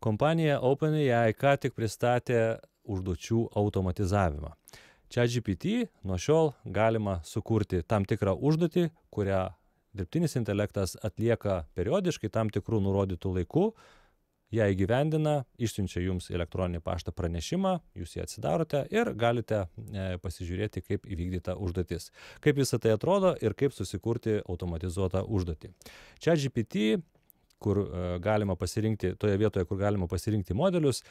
Kompanija OpenAI ką tik pristatė užduočių automatizavimą. ChatGPT nuo šiol galima sukurti tam tikrą užduotį, kurią dirbtinis intelektas atlieka periodiškai tam tikrų nurodytų laikų, ją įgyvendina, išsiunčia jums elektroninį paštą pranešimą, jūs jį atsidarote ir galite pasižiūrėti, kaip įvykdyta užduotis. Kaip visą tai atrodo ir kaip susikurti automatizuotą užduotį. ChatGPT, kur galima pasirinkti, toje vietoje, kur galima pasirinkti modelius,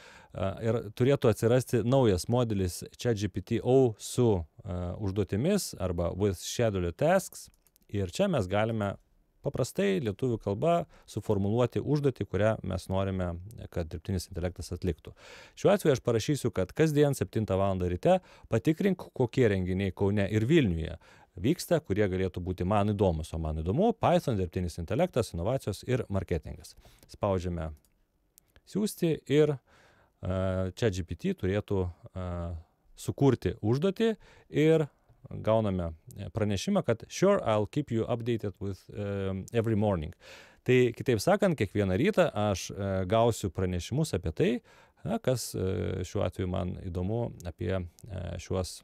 ir turėtų atsirasti naujas modelis ChatGPT-O su užduotimis arba with scheduled tasks. Ir čia mes galime paprastai lietuvių kalba suformuluoti užduotį, kurią mes norime, kad dirbtinis intelektas atliktų. Šiuo atveju aš parašysiu, kad kasdien 7 val. Ryte patikrink, kokie renginiai Kaune ir Vilniuje vyksta, kurie galėtų būti man įdomus. O man įdomu Python, dirbtinis intelektas, inovacijos ir marketingas. Spaudžiame siųsti ir ChatGPT turėtų sukurti užduotį ir gauname pranešimą, kad sure, I'll keep you updated with every morning. Tai kitaip sakant, kiekvieną rytą aš gausiu pranešimus apie tai, kas šiuo atveju man įdomu apie šiuos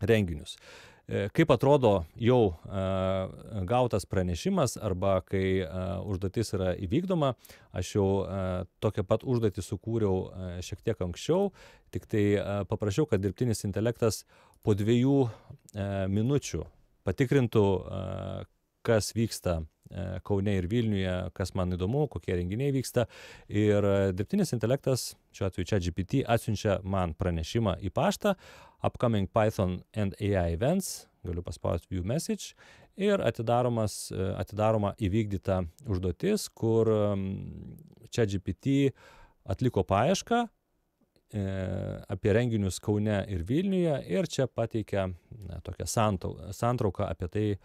renginius. Kaip atrodo jau gautas pranešimas arba kai užduotis yra įvykdoma, aš jau tokią pat užduotį sukūriau šiek tiek anksčiau, tik tai paprašiau, kad dirbtinis intelektas po 2 minučių patikrintų, kas vyksta Kaune ir Vilniuje, kas man įdomu, kokie renginiai vyksta. Ir dirbtinis intelektas, šiuo atveju ChatGPT, atsiunčia man pranešimą į paštą, upcoming Python and AI events, galiu paspausti view message, ir atidaroma įvykdyta užduotis, kur ChatGPT atliko paiešką apie renginius Kaune ir Vilniuje ir čia pateikia tokią santrauką apie tai,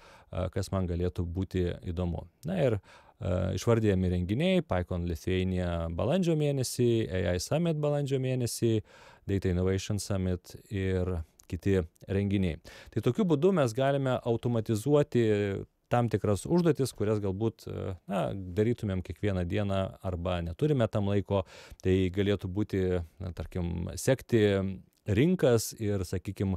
kas man galėtų būti įdomu. Na ir išvardėjami renginiai, PyCon Lithuania balandžio mėnesį, AI Summit balandžio mėnesį, Data Innovation Summit ir kiti renginiai. Tai tokiu būdu mes galime automatizuoti tam tikras užduotis, kurias galbūt darytumėm kiekvieną dieną arba neturime tam laiko. Tai galėtų būti, tarkim, sekti rinkas ir, sakykime,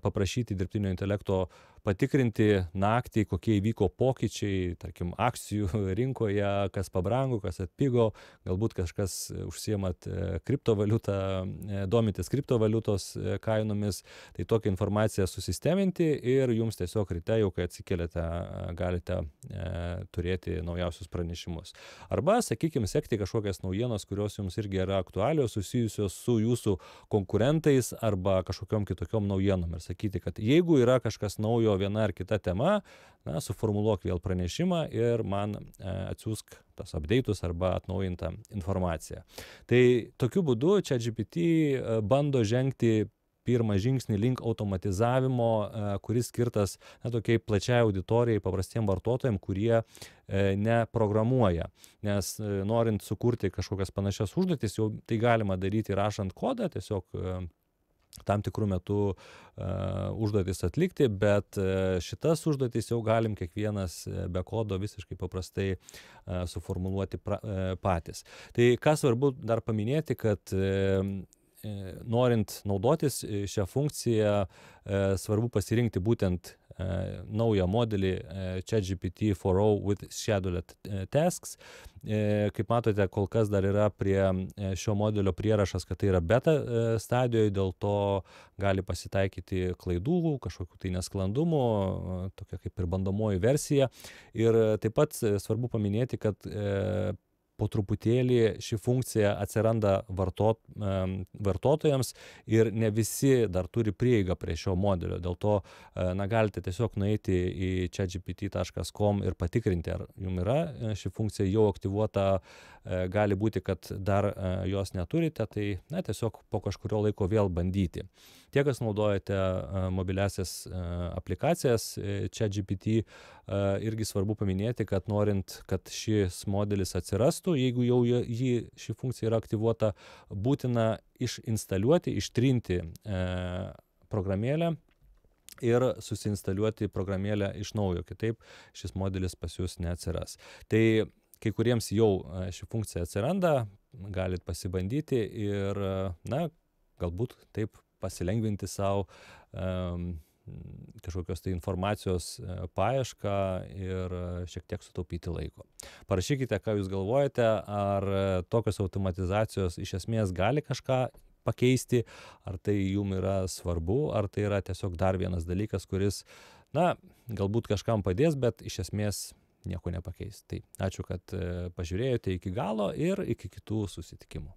paprašyti dirbtinio intelekto patikrinti naktį, kokie įvyko pokyčiai, tarkim, akcijų rinkoje, kas pabrango, kas atpigo, galbūt kažkas užsiemat kriptovaliutą, domitės kriptovaliutos kainomis, tai tokią informaciją susisteminti ir jums tiesiog ryte jau, kai atsikeliate, galite turėti naujausius pranešimus. Arba, sakykime, sekti kažkokias naujienos, kurios jums irgi yra aktualios, susijusios su jūsų konkurentais arba kažkokiom kitokiom naujienom ir sakyti, kad jeigu yra kažkas naujo viena ar kita tema, suformuluok vėl pranešimą ir man atsiųsk tas update'us arba atnaujintą informaciją. Tai tokiu būdu ChatGPT bando žengti pirmą žingsnį link automatizavimo, kuris skirtas tokiai plačiai auditorijai, paprastiem vartotojams, kurie neprogramuoja. Nes norint sukurti kažkokias panašias užduotis, jau tai galima daryti rašant kodą, tiesiog tam tikrų metų užduotis atlikti, bet šitas užduotis jau galim kiekvienas be kodo visiškai paprastai suformuluoti patys. Tai ką svarbu dar paminėti, kad norint naudotis šią funkciją, svarbu pasirinkti būtent naują modelį ChatGPT-4o with scheduled tasks. Kaip matote, kol kas dar yra prie šio modelio prierašas, kad tai yra beta stadijoje, dėl to gali pasitaikyti klaidų, kažkokių tai nesklandumų, tokia kaip ir bandomoji versija. Ir taip pat svarbu paminėti, kad po truputėlį ši funkcija atsiranda vartotojams ir ne visi dar turi prieigą prie šio modelio. Dėl to galite tiesiog nueiti į chatgpt.com ir patikrinti, ar jums yra ši funkcija jau aktyvuota. Gali būti, kad dar jos neturite, tai tiesiog po kažkurio laiko vėl bandyti. Tie, kas naudojate mobiliasias aplikacijas ChatGPT, irgi svarbu paminėti, kad norint, kad šis modelis atsirastų, jeigu jau ši funkcija yra aktyvuota, būtina išinstaliuoti, ištrinti programėlę ir susiinstaliuoti programėlę iš naujo, kitaip šis modelis pas jūs neatsiras. Tai kai kuriems jau ši funkcija atsiranda, galit pasibandyti ir, na, galbūt taip pasilengvinti sau kažkokios tai informacijos paiešką ir šiek tiek sutaupyti laiko. Parašykite, ką jūs galvojate, ar tokios automatizacijos iš esmės gali kažką pakeisti, ar tai jum yra svarbu, ar tai yra tiesiog dar vienas dalykas, kuris, na, galbūt kažkam padės, bet iš esmės nieko nepakeis. Tai ačiū, kad pažiūrėjote iki galo ir iki kitų susitikimų.